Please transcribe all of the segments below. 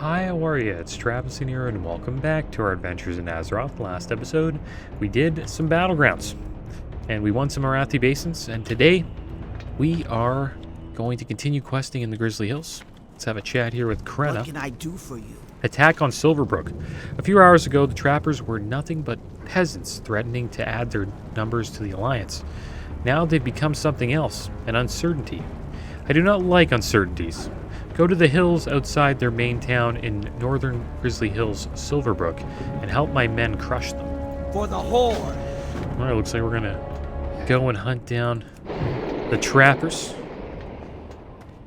Hi, how are you? It's Traviseen here, and welcome back to our adventures in Azeroth. Last episode, we did some battlegrounds, and we won some Arathi Basins, and today, we are going to continue questing in the Grizzly Hills. Let's have a chat here with Krenna. What can I do for you? Attack on Silverbrook. A few hours ago, the trappers were nothing but peasants threatening to add their numbers to the Alliance. Now they've become something else, an uncertainty. I do not like uncertainties. Go to the hills outside their main town in northern Grizzly Hills, Silverbrook, and help my men crush them. For the Horde! Alright, looks like we're gonna go and hunt down the trappers.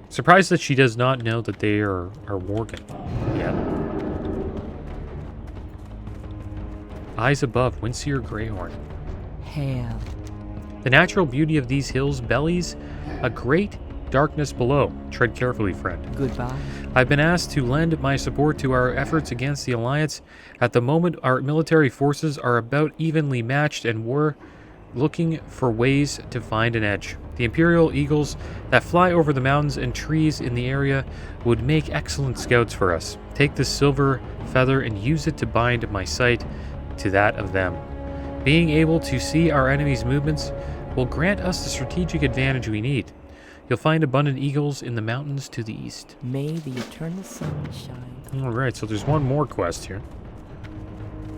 Surprised that she does not know that they are Worgen. Yeah. Eyes above, Windseer Greyhorn. Hail. The natural beauty of these hills bellies a great darkness below. Tread carefully, friend. Goodbye. I've been asked to lend my support to our efforts against the Alliance. At the moment, our military forces are about evenly matched, and we're looking for ways to find an edge. The Imperial Eagles that fly over the mountains and trees in the area would make excellent scouts for us. Take this silver feather and use it to bind my sight to that of them. Being able to see our enemies' movements will grant us the strategic advantage we need. You'll find abundant eagles in the mountains to the east. May the eternal sun shine. Alright, so there's one more quest here.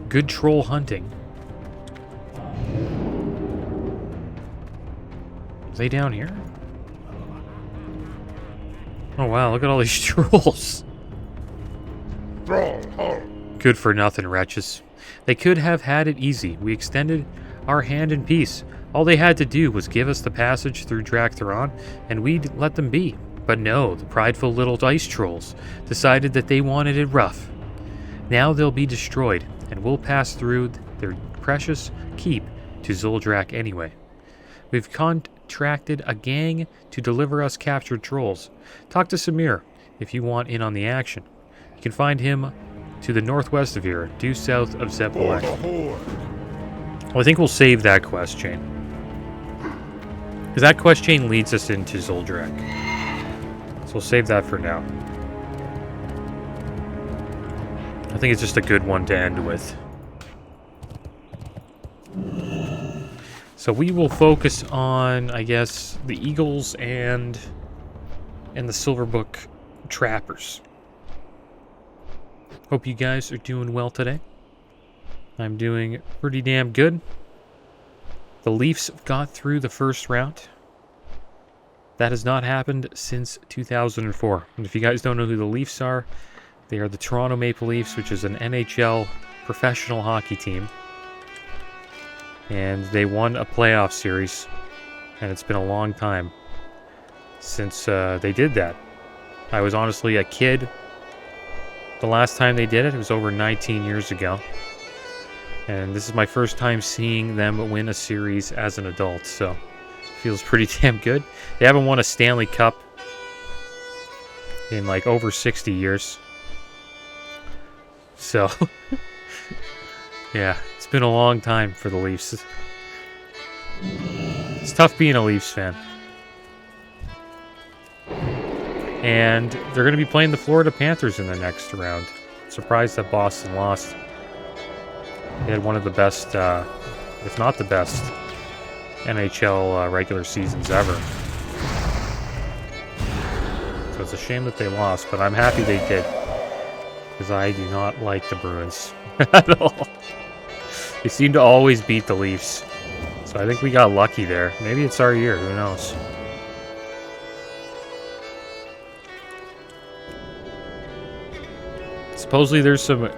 Good troll hunting. Are they down here? Oh wow, look at all these trolls. Good for nothing, wretches. They could have had it easy. We extended our hand in peace. All they had to do was give us the passage through Draktheron, and we'd let them be. But no, the prideful little ice trolls decided that they wanted it rough. Now they'll be destroyed, and we'll pass through their precious keep to Zuldrak anyway. We've contracted a gang to deliver us captured trolls. Talk to Samir if you want in on the action. You can find him to the northwest of here, due south of Zepelin. Well, I think we'll save that quest chain. Because that quest chain leads us into Zuldrak. So we'll save that for now. I think it's just a good one to end with. So we will focus on, I guess, the Eagles and the Silverbrook Trappers. Hope you guys are doing well today. I'm doing pretty damn good. The Leafs got through the first round. That has not happened since 2004. And if you guys don't know who the Leafs are, they are the Toronto Maple Leafs, which is an NHL professional hockey team. And they won a playoff series. And it's been a long time since they did that. I was honestly a kid the last time they did it. It was over 19 years ago. And this is my first time seeing them win a series as an adult, so it feels pretty damn good. They haven't won a Stanley Cup in like over 60 years. So, yeah, it's been a long time for the Leafs. It's tough being a Leafs fan. And they're going to be playing the Florida Panthers in the next round. Surprised that Boston lost. They had one of the best, if not the best, NHL regular seasons ever. So it's a shame that they lost, but I'm happy they did. Because I do not like the Bruins at all. They seem to always beat the Leafs. So I think we got lucky there. Maybe it's our year, who knows. Supposedly there's some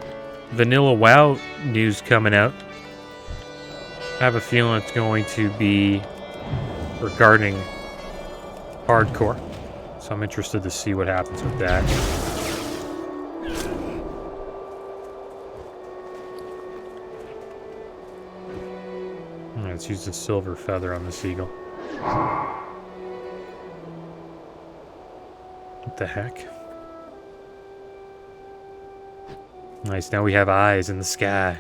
vanilla WoW news coming out. I have a feeling it's going to be regarding hardcore. So I'm interested to see what happens with that. Alright, let's use the silver feather on this eagle. What the heck? Nice, now we have eyes in the sky.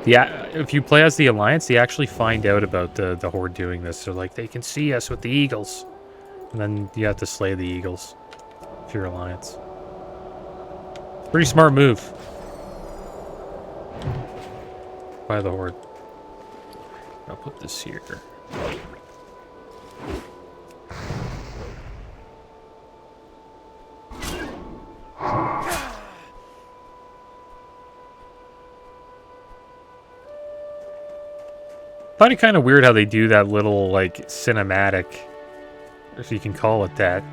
Yeah, if you play as the Alliance, they actually find out about the Horde doing this. So, like, they can see us with the Eagles. And then you have to slay the Eagles. Secure Alliance. Pretty smart move by the Horde. I'll put this here. Find it kind of weird how they do that little, like, cinematic, if you can call it that,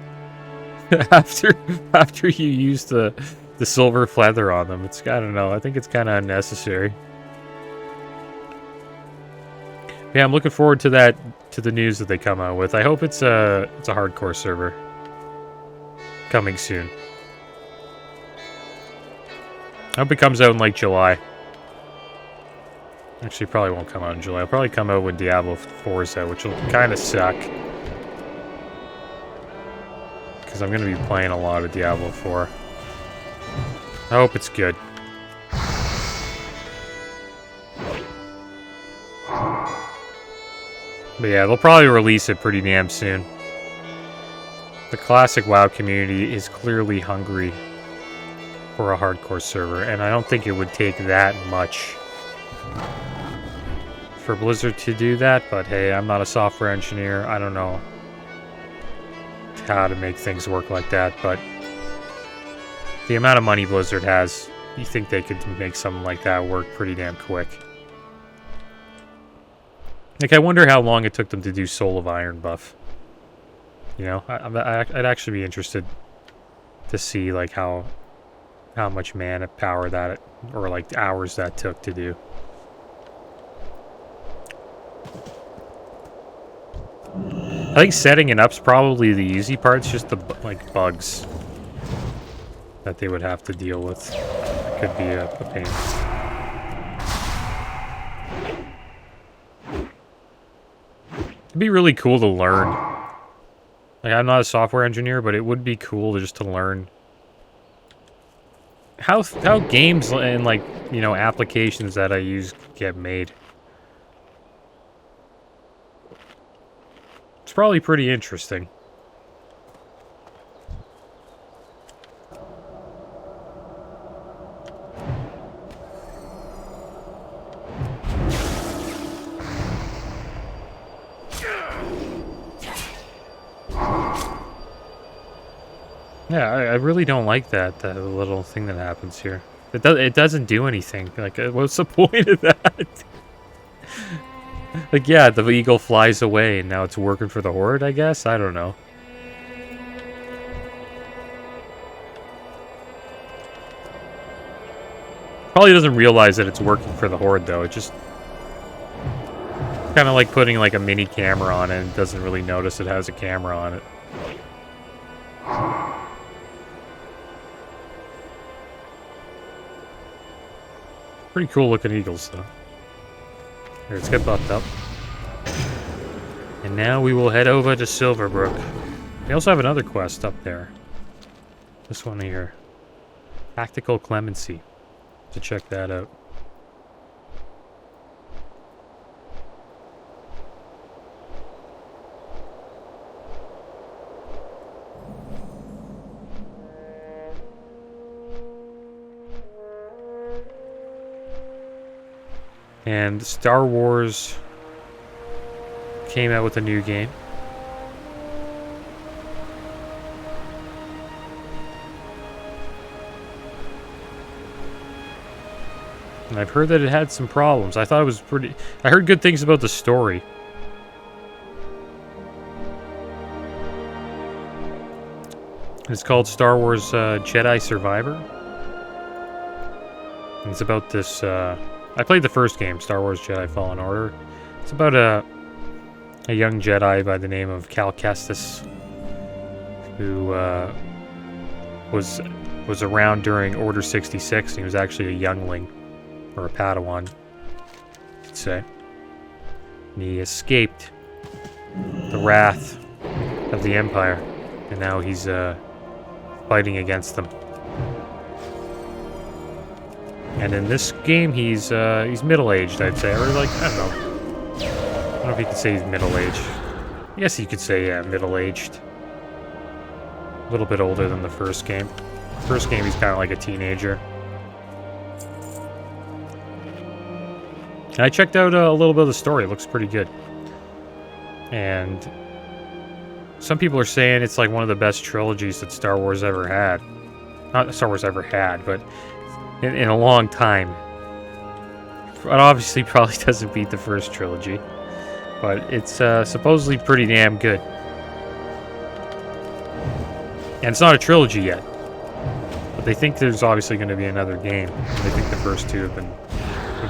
after you use the silver feather on them. It's, I don't know, I think it's kind of unnecessary. Yeah, I'm looking forward to that, to the news that they come out with. I hope it's a hardcore server coming soon. I hope it comes out in, like, July. Actually, probably won't come out in July. It'll probably come out when Diablo 4 is out, which will kind of suck. Because I'm going to be playing a lot of Diablo 4. I hope it's good. But yeah, they'll probably release it pretty damn soon. The classic WoW community is clearly hungry for a hardcore server, and I don't think it would take that much for Blizzard to do that, but hey, I'm not a software engineer. I don't know how to make things work like that, but the amount of money Blizzard has, you think they could make something like that work pretty damn quick. Like, I wonder how long it took them to do Soul of Iron buff. You know, I'd actually be interested to see, like, how much mana power that, or, like, hours that took to do. I think setting it up's probably the easy part. It's just the, like, bugs that they would have to deal with. Could be a pain. It'd be really cool to learn. Like, I'm not a software engineer, but it would be cool just to learn how games and, like, you know, applications that I use get made. It's probably pretty interesting. Yeah, I really don't like that little thing that happens here. It doesn't do anything. Like, what's the point of that? Like, yeah, the eagle flies away, and now it's working for the Horde, I guess? I don't know. Probably doesn't realize that it's working for the Horde, though. It just kind of like putting, like, a mini camera on it and doesn't really notice it has a camera on it. Pretty cool looking eagles, though. Here, let's get buffed up. And now we will head over to Silverbrook. We also have another quest up there. This one here. Tactical Clemency. To check that out. And Star Wars came out with a new game. And I've heard that it had some problems. I thought it was pretty... I heard good things about the story. It's called Star Wars Jedi Survivor. And it's about this... I played the first game, Star Wars Jedi Fallen Order. It's about a young Jedi by the name of Cal Kestis, who was around during Order 66, and he was actually a youngling, or a Padawan, you could say. And he escaped the wrath of the Empire, and now he's fighting against them. And in this game, he's middle-aged, I'd say. Or, like, I don't know. I don't know if you could say he's middle-aged. I guess you could say, yeah, middle-aged. little bit older than the first game. First game, he's kind of like a teenager. And I checked out a little bit of the story. It looks pretty good. And some people are saying it's like one of the best trilogies that Star Wars ever had. Not Star Wars ever had, but in a long time. It obviously probably doesn't beat the first trilogy. But it's supposedly pretty damn good. And it's not a trilogy yet. But they think there's obviously going to be another game. They think the first two have been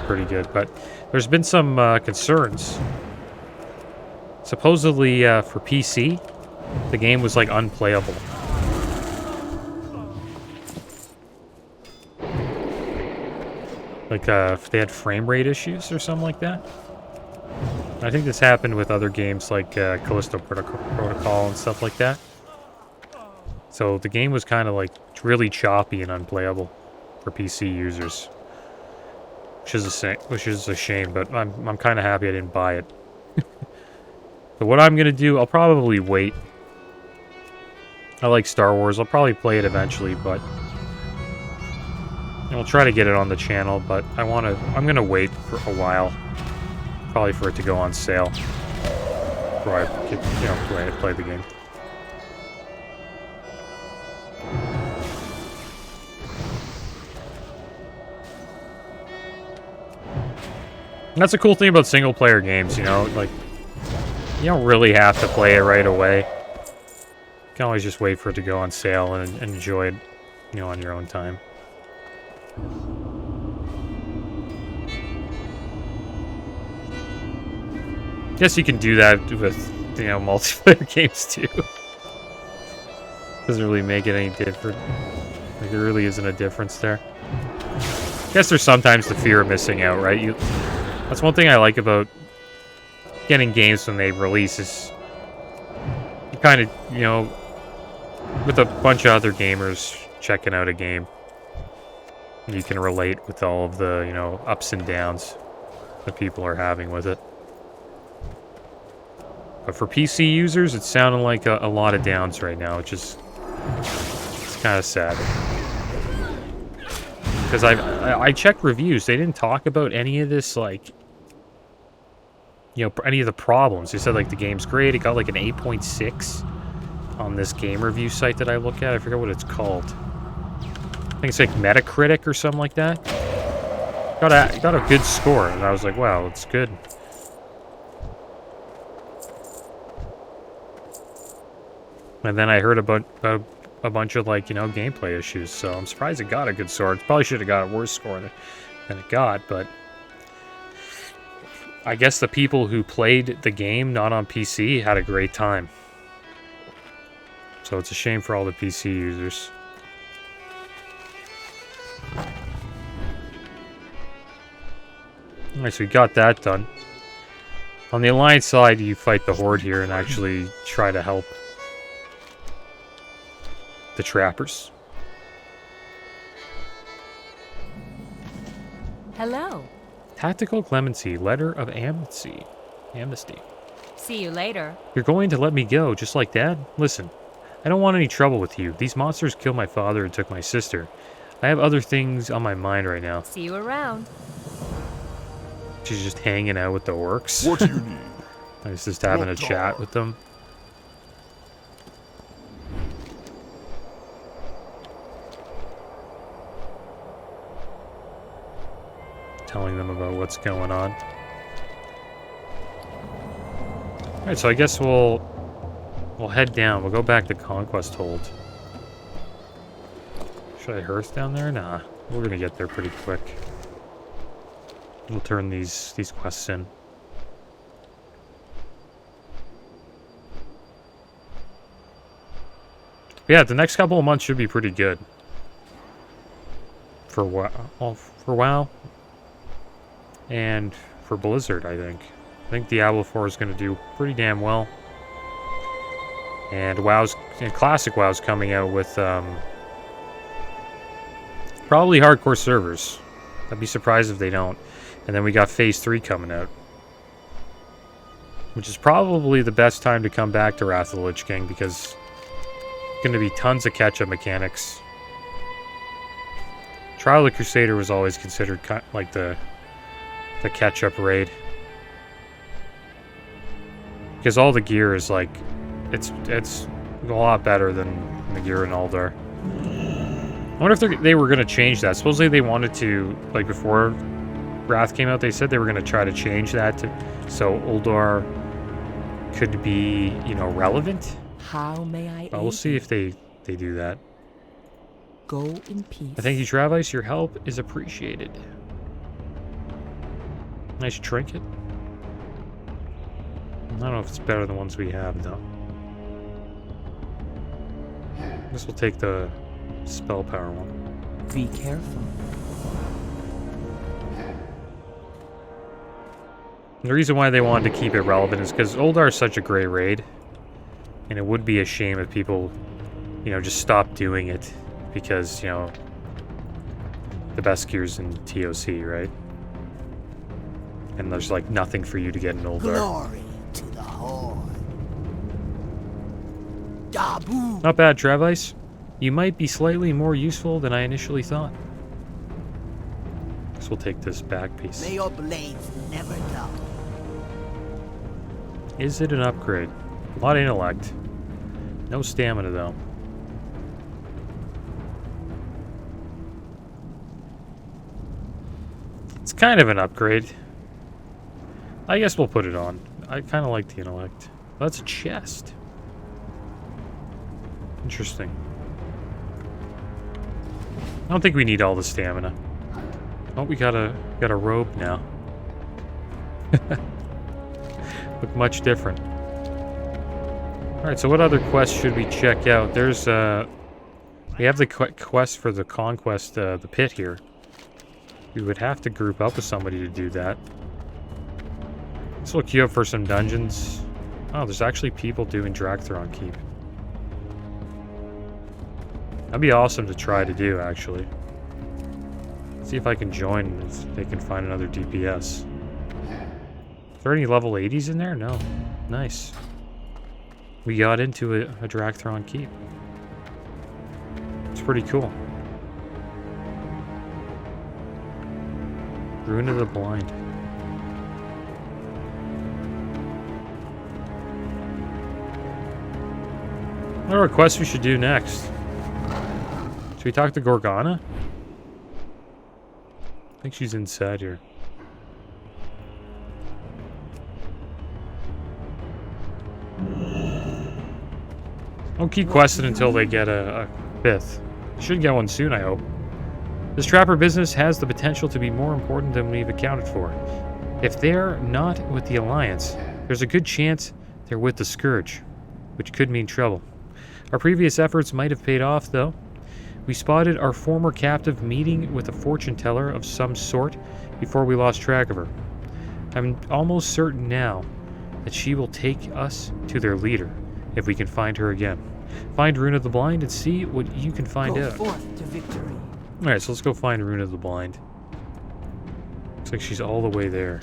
pretty good. But there's been some concerns. Supposedly for PC, the game was like unplayable. Like if they had frame rate issues or something like that. I think this happened with other games like Callisto Protocol and stuff like that. So the game was kind of like really choppy and unplayable for PC users, which is a shame. But I'm kind of happy I didn't buy it. But what I'm gonna do, I'll probably wait. I like Star Wars. I'll probably play it eventually, but I'll try to get it on the channel. But I'm gonna wait for a while, probably for it to go on sale before I play the game. And that's a cool thing about single-player games, you know, like, you don't really have to play it right away. You can always just wait for it to go on sale and enjoy it, you know, on your own time. Guess you can do that with, you know, multiplayer games too. Doesn't really make it any different. Like, there really isn't a difference there. Guess there's sometimes the fear of missing out, right? That's one thing I like about getting games when they release is you kind of, you know, with a bunch of other gamers checking out a game, you can relate with all of the, you know, ups and downs that people are having with it. But for PC users, it's sounding like a lot of downs right now, which is it's kind of sad. Because I checked reviews, they didn't talk about any of this, like, you know, any of the problems. They said, like, the game's great. It got, like, an 8.6 on this game review site that I look at. I forget what it's called. I think it's, like, Metacritic or something like that. Got a good score, and I was like, wow, it's good. And then I heard about a bunch of, like, you know, gameplay issues, so I'm surprised it got a good score. It probably should have got a worse score than it got, but I guess the people who played the game not on PC had a great time. So it's a shame for all the PC users. Alright, so we got that done. On the Alliance side, you fight the Horde here and actually try to help the Trappers. Hello. Tactical Clemency, Letter of Amnesty. See you later. You're going to let me go, just like that? Listen, I don't want any trouble with you. These monsters killed my father and took my sister. I have other things on my mind right now. See you around. She's just hanging out with the orcs. What do you need? I was just having a chat with them. Telling them about what's going on. Alright, so I guess we'll head down. We'll go back to Conquest Hold. Should I hearth down there? Nah. We're gonna get there pretty quick. We'll turn these quests in. Yeah, the next couple of months should be pretty good. For WoW. And for Blizzard, I think. I think Diablo 4 is going to do pretty damn well. And Classic WoW's coming out with probably hardcore servers. I'd be surprised if they don't. And then we got Phase 3 coming out. Which is probably the best time to come back to Wrath of the Lich King, because going to be tons of catch-up mechanics. Trial of the Crusader was always considered like the catch-up raid. Because all the gear is like, it's a lot better than the gear in Uldar. I wonder if they were going to change that. Supposedly they wanted to, like before Wrath came out, they said they were going to try to change that so Uldar could be, you know, relevant. How may I But we'll see if they do that. Go in peace. Thank you, Travis. Your help is appreciated. Nice trinket. I don't know if it's better than the ones we have, though. I guess we'll take the spell power one. Be careful. The reason why they wanted to keep it relevant is because Uldar is such a great raid. And it would be a shame if people, you know, just stopped doing it because, you know, the best gear's in TOC, right? And there's like nothing for you to get in Uldar. Glory to the Horde. Dabu. Not bad, Travis. You might be slightly more useful than I initially thought. Guess we'll take this back piece. May your blades never dull. Is it an upgrade? A lot of intellect. No stamina, though. It's kind of an upgrade. I guess we'll put it on. I kind of like the intellect. That's a chest. Interesting. I don't think we need all the stamina. Oh, we got a robe now. Look much different. Alright, so what other quests should we check out? There's, we have the quest for the conquest, the pit here. We would have to group up with somebody to do that. Let's look you up for some dungeons. Oh, there's actually people doing Dragthron Keep. That'd be awesome to try to do, actually. See if I can join, if they can find another DPS. Are there any level 80s in there? No. Nice. We got into a Dragthron Keep. It's pretty cool. Rune of the Blind. I wonder what quest we should do next. Should we talk to Gorgana? I think she's inside here. Don't keep questing until they get a fifth. Should get one soon, I hope. This trapper business has the potential to be more important than we've accounted for. If they're not with the Alliance, there's a good chance they're with the Scourge, which could mean trouble. Our previous efforts might have paid off, though. We spotted our former captive meeting with a fortune teller of some sort before we lost track of her. I'm almost certain now that she will take us to their leader, if we can find her again. Find Rune of the Blind and see what you can find out. Go forth to victory. Alright, so let's go find Rune of the Blind. Looks like she's all the way there.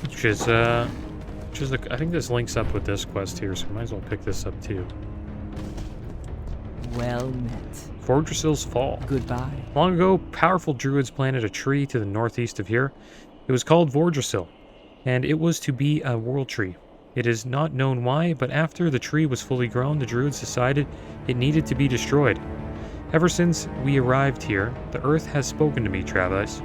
I think this links up with this quest here, so we might as well pick this up too. Well met. Fordrasil's Fall. Goodbye. Long ago, powerful druids planted a tree to the northeast of here. It was called Vordrasil, and it was to be a world tree. It is not known why, but after the tree was fully grown, the druids decided it needed to be destroyed. Ever since we arrived here, the earth has spoken to me, Travis.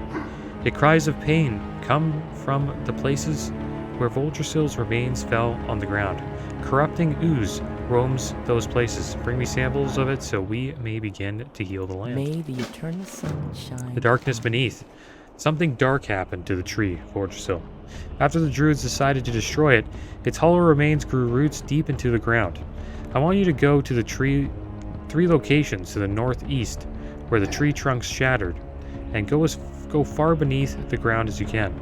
It cries of pain come from the places where Vordrasil's remains fell on the ground. Corrupting ooze roams those places. Bring me samples of it so we may begin to heal the land. May the eternal sun shine. The darkness beneath. Something dark happened to the tree, Vordrasil. After the druids decided to destroy it, its hollow remains grew roots deep into the ground. I want you to go to the tree, 3 locations to the northeast where the tree trunks shattered, and go far beneath the ground as you can.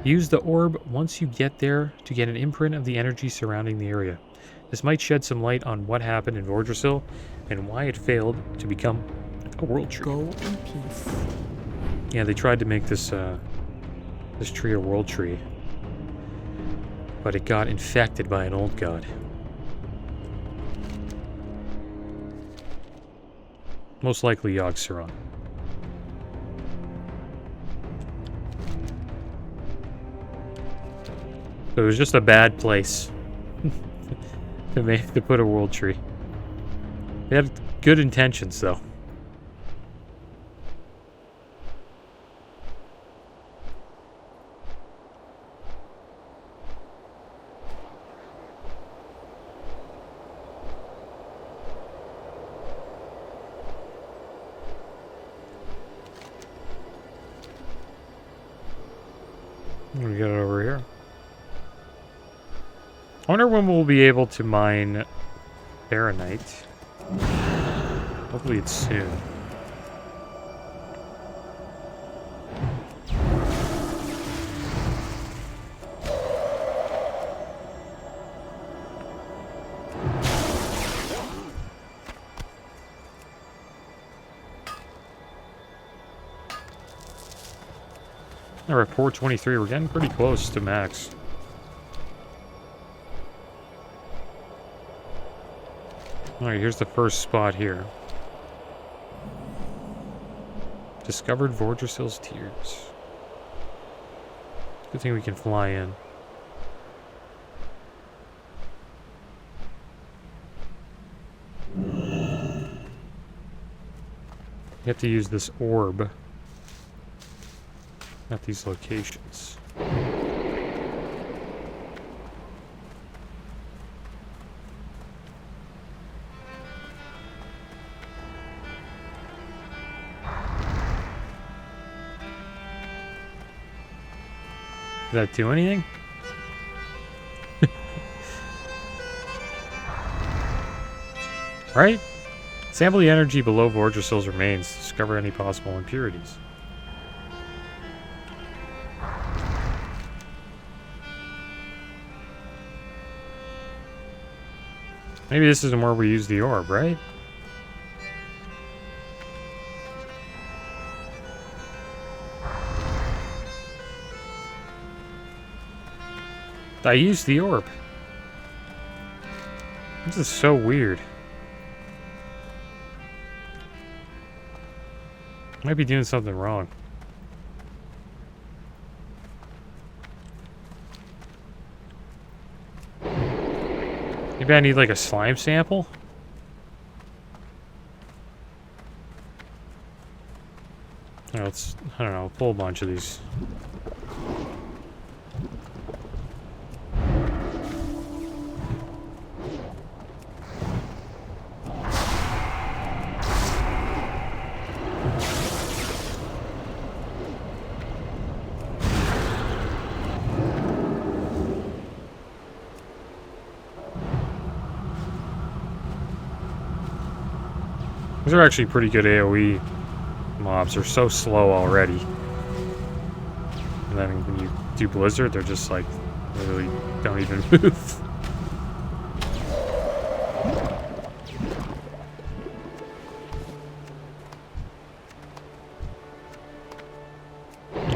Use the orb once you get there to get an imprint of the energy surrounding the area. This might shed some light on what happened in Vordrasil and why it failed to become a world tree. Go in peace. Yeah, they tried to make this this tree a world tree. But it got infected by an old god. Most likely Yogg-Saron. So it was just a bad place to put a world tree. They had good intentions, though. We got it over here. I wonder when we'll be able to mine Baronite. Hopefully it's soon. We're at 423. We're getting pretty close to max. Alright, here's the first spot here. Discovered Vordrasil's Tears. Good thing we can fly in. You have to use this orb at these locations. Did that do anything? Right? Sample the energy below Vordrasil's remains. Discover any possible impurities. Maybe this isn't where we use the orb, right? I used the orb. This is so weird. Might be doing something wrong. Maybe I need like a slime sample? Oh, let's, I don't know, pull a bunch of these. These are actually pretty good AoE mobs. They're so slow already. And then when you do Blizzard, they're just like, literally don't even move.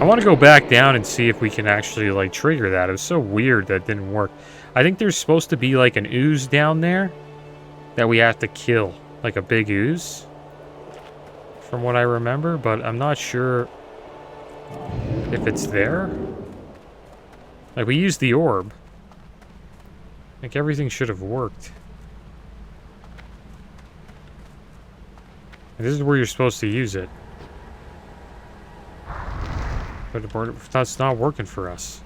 I want to go back down and see if we can actually like trigger that. It was so weird that didn't work. I think there's supposed to be like an ooze down there that we have to kill. Like a big ooze, from what I remember, but I'm not sure if it's there. Like, we used the orb. Like, everything should have worked. And this is where you're supposed to use it. But that's not working for us.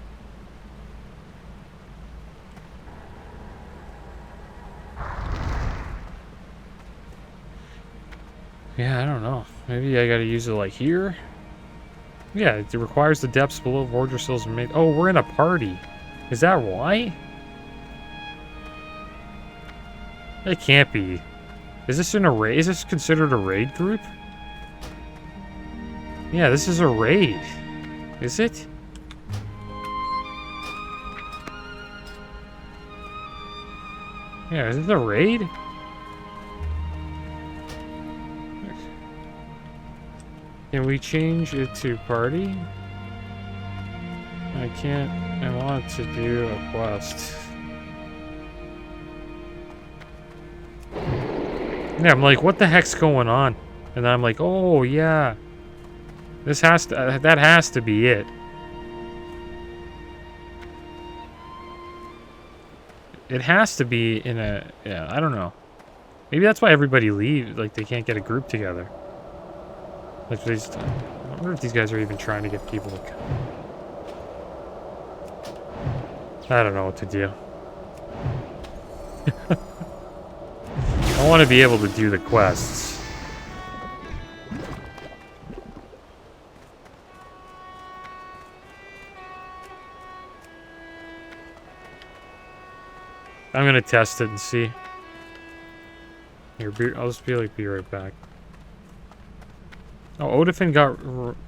Yeah, I don't know. Maybe I gotta use it like here? Yeah, it requires the depths below Vordrasil's remains. Oh, we're in a party. Is that why? It can't be. Is this a raid? Is this considered a raid group? Yeah, this is a raid. Is it? Yeah, is it a raid? Can we change it to party? I can't. I want to do a quest. Yeah, I'm like, what the heck's going on? And then I'm like, oh yeah, this has to, that has to be it. It has to be in a, yeah, I don't know. Maybe that's why everybody leaves, like they can't get a group together. Like they just, I wonder if these guys are even trying to get people to come. I don't know what to do. I want to be able to do the quests. I'm gonna test it and see. Here, I'll just be right back. Oh, Odafin got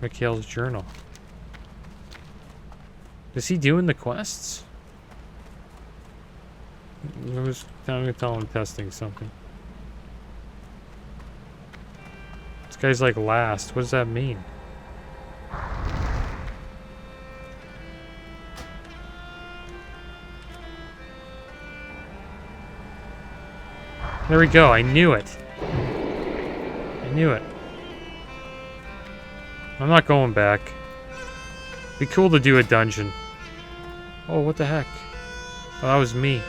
Mikhail's journal. Is he doing the quests? I'm gonna tell him testing something. This guy's like last. What does that mean? There we go. I knew it. I knew it. I'm not going back. Be cool to do a dungeon. Oh, what the heck? Oh, that was me.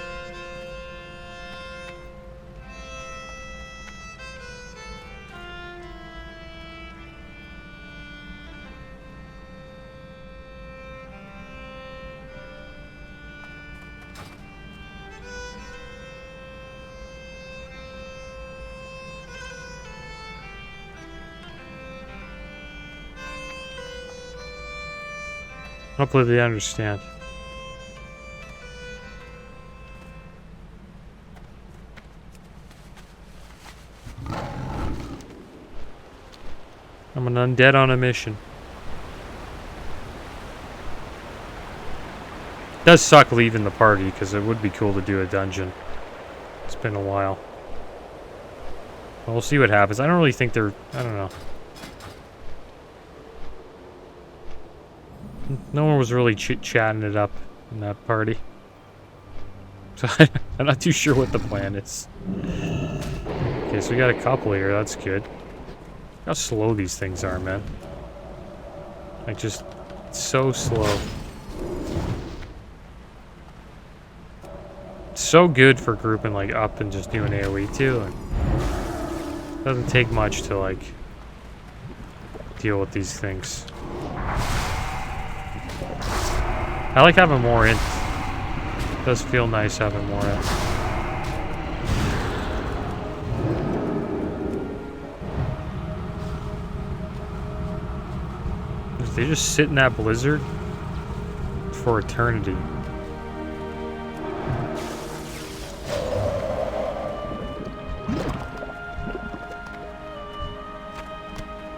Hopefully they understand. I'm an undead on a mission. It does suck leaving the party because it would be cool to do a dungeon. It's been a while. Well, we'll see what happens. I don't really think they're... I don't know. No one was really chit-chatting it up in that party. So I'm not too sure what the plan is. Okay, so we got a couple here. That's good. How slow these things are, man. Like, just so slow. It's so good for grouping, like, up and just doing AoE, too. And doesn't take much to, like, deal with these things. I like having more in. It does feel nice having more in. They just sit in that blizzard for eternity.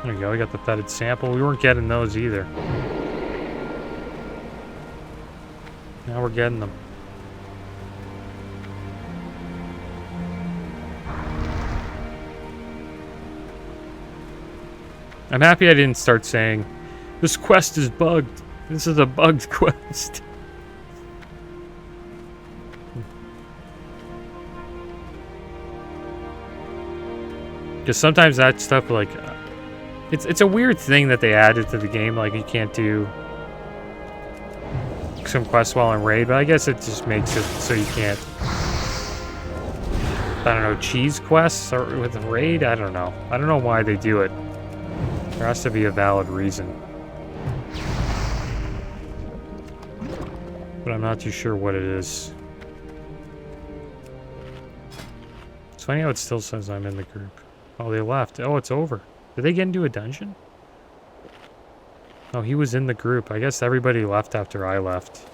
There we go, we got the fetid sample. We weren't getting those either. Now we're getting them. I'm happy I didn't start saying, this quest is bugged. This is a bugged quest. Because sometimes that stuff, like, it's a weird thing that they added to the game. Like, you can't do some quests while in raid, but I guess it just makes it so you can't, I don't know, cheese quests or with raid. I don't know. I don't know why they do it. There has to be a valid reason, but I'm not too sure what it is. It's funny how it still says I'm in the group. Oh, they left. Oh, it's over. Did they get into a dungeon? Oh, he was in the group. I guess everybody left after I left.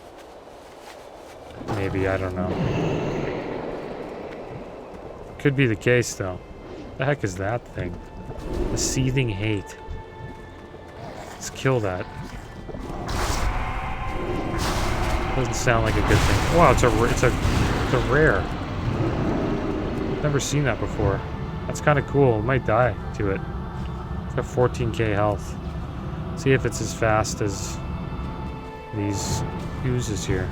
Maybe, I don't know. Could be the case, though. What the heck is that thing? The seething hate. Let's kill that. Doesn't sound like a good thing. Wow, it's a rare. I've never seen that before. That's kind of cool. It might die to it. It's got 14k health. See if it's as fast as these oozes here?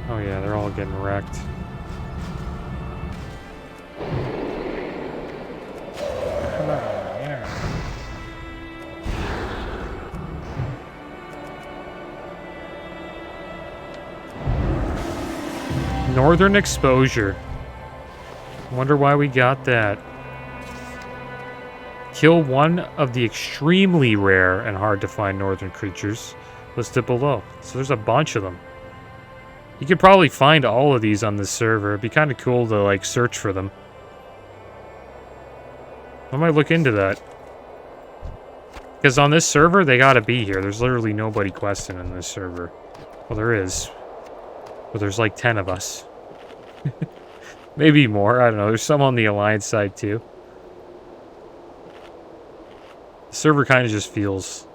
Oh yeah, they're all getting wrecked. Northern exposure. Wonder why we got that. Kill one of the extremely rare and hard to find northern creatures listed below. So there's a bunch of them. You could probably find all of these on this server. It'd be kind of cool to like search for them. I might look into that. Because on this server, they gotta be here. There's literally nobody questing in this server. Well, there is. But there's like 10 of us. Maybe more, I don't know. There's some on the Alliance side too. The server kind of just feels...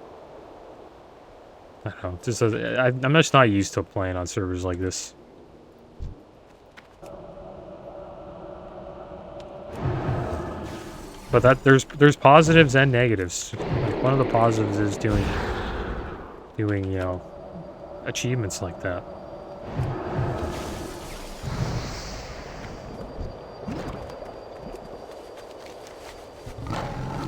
I don't know. Just I'm just not used to playing on servers like this. But that there's positives and negatives. Like one of the positives is doing you know, achievements like that.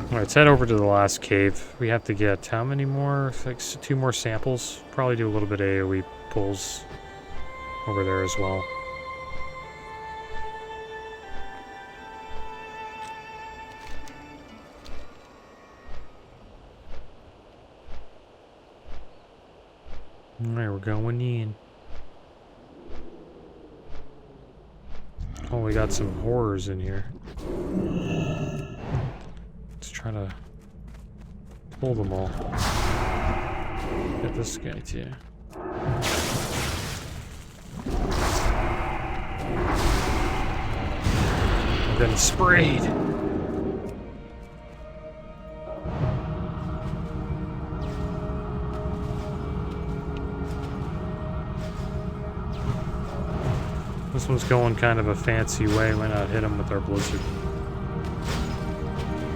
Alright, let's head over to the last cave. We have to get how many more? Like 2 more samples. Probably do a little bit of AoE pulls over there as well. Alright, we're going in. Oh, we got some horrors in here. Let's try to pull them all. Get this guy too. I'm getting sprayed. This one's going kind of a fancy way. Why not hit him with our blizzard?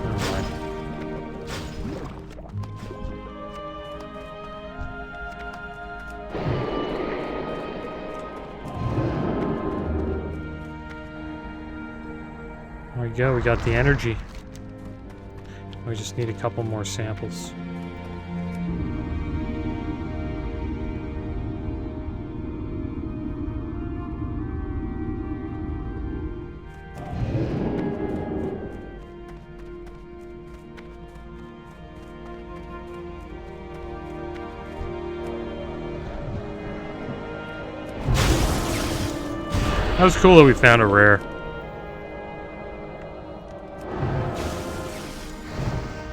Never mind. There we go. We got the energy. We just need a couple more samples. That was cool that we found a rare.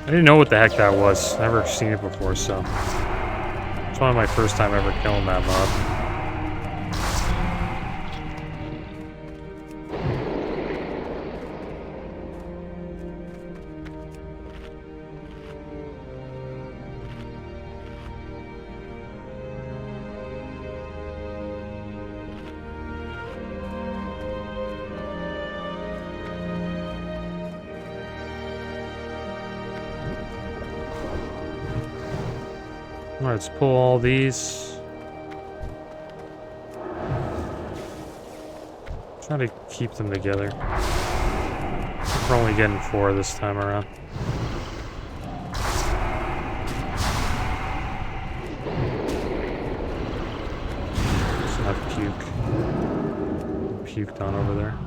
I didn't know what the heck that was. Never seen it before, so... It's one of my first time ever killing that mob. Alright, let's pull all these. Try to keep them together. We're only getting 4 this time around. Just enough puked on over there.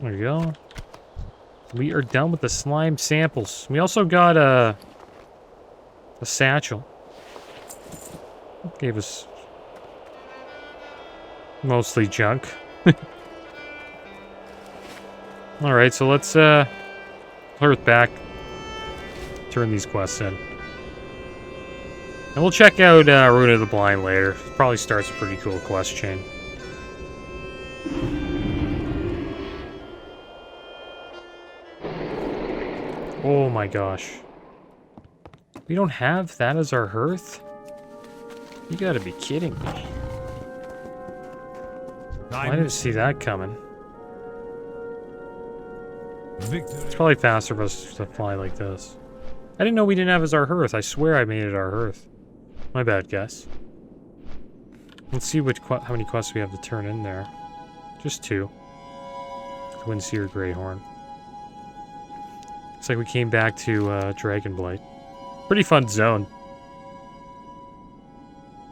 There you go. We are done with the slime samples. We also got a satchel. Gave us mostly junk. Alright, so let's Earth back. Turn these quests in. And we'll check out Rune of the Blind later. Probably starts a pretty cool quest chain. Oh my gosh. We don't have that as our hearth? You gotta be kidding me. I didn't see that coming. It's probably faster for us to fly like this. I didn't know we didn't have as our hearth. I swear I made it our hearth. My bad, guys. Let's see how many quests we have to turn in there. Just 2. Windseer Greyhorn. Looks like we came back to Dragonblight. Pretty fun zone.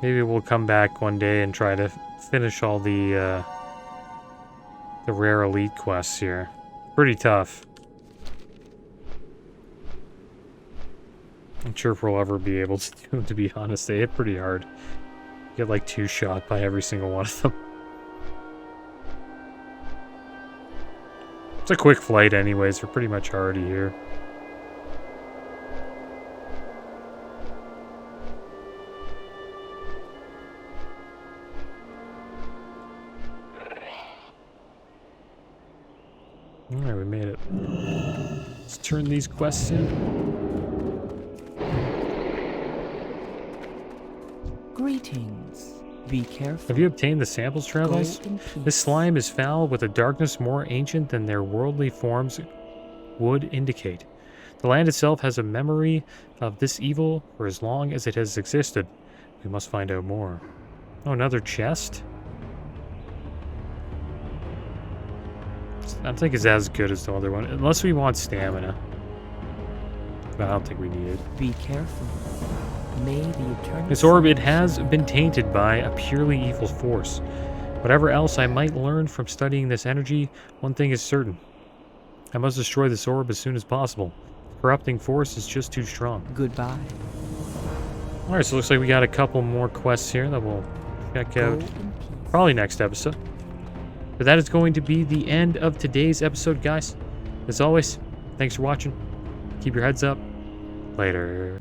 Maybe we'll come back one day and try to finish all the rare elite quests here. Pretty tough. I'm not sure if we'll ever be able to do them, to be honest. They hit pretty hard. You get like 2 shot by every single one of them. It's a quick flight anyways. We're pretty much already here. Alright, we made it. Let's turn these quests in. Greetings. Be careful. Have you obtained the samples, Travis? This slime is foul with a darkness more ancient than their worldly forms would indicate. The land itself has a memory of this evil for as long as it has existed. We must find out more. Oh, another chest? I don't think it's as good as the other one, unless we want stamina. But I don't think we need it. Be careful. May the eternal This orb, it has been tainted by a purely evil force. Whatever else I might learn from studying this energy, one thing is certain. I must destroy this orb as soon as possible. The corrupting force is just too strong. Goodbye. Alright, so it looks like we got a couple more quests here that we'll check out probably next episode. But that is going to be the end of today's episode, guys. As always, thanks for watching. Keep your heads up. Later.